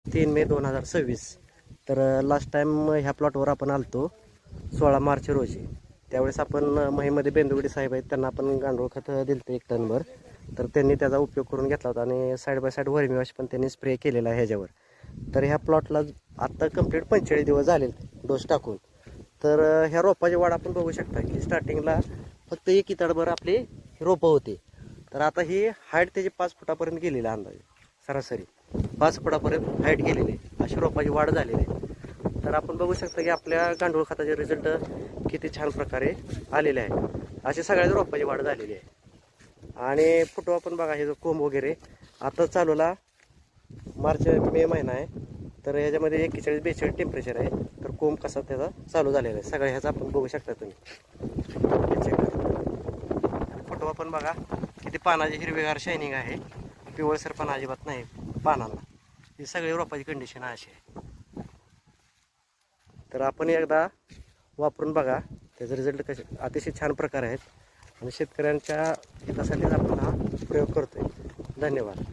3 मे 2026. तर last time ह्या प्लॉटवर आपण आलतो 16 मार्च रोजी. त्यावेळेस आपण महिमध्ये बेंदुगडी साहेब आहेत, त्यांना आपण गांडूळ खत दिलं 1 टनभर. तर त्यांनी त्याचा उपयोग करून घेतला होता आणि side by side vermi wash पण त्यांनी स्प्रे केलेला आहे ह्याच्यावर. तर ह्या प्लॉटला आत्ता कंप्लीट 45 दिवस झाले डोस टाकून. तर ह्या रोपाची वाढ आपण बघू शकता की स्टार्टिंगला फक्त 1 इताडभर आपली रोपं होती. तर आता ही हाईट त्याची 5 फुटापर्यंत गेलेली आहे, अंदाजे सरासरी 5 फुटापर्यंत हाईट गेलेली आहे, अशी रोपाची वाढ झालेली आहे. तर आपण बघू शकता की आपल्या गांडूळ खताचे रिझल्ट किती छान प्रकारे आलेले आहे. अशी सगळ्या रोपाची वाढ झालेली आहे. आणि फुटवा पण बघा, हे जो कोंब वगैरे आता चालूला मार्च मे महिना आहे. तर ह्याच्यामध्ये 41-42 टेम्परेचर आहे. तर कोंब कसा त्याचा चालू झालेला आहे सगळ्या ह्याचा आपण बघू शकता तुम्ही. फुटवा पण बघा किती पानाची हिरवीगार शायनिंग आहे, पिवळसर पण अजिबात नाही पानांना. ही सगळी रोपाची कंडिशन अशी आहे. तर आपण एकदा वापरून बघा, त्याचे रिझल्ट कसे अतिशय छान प्रकारे आहेत आणि शेतकऱ्यांच्या हितासाठीच आपण हा प्रयोग करतोय. धन्यवाद.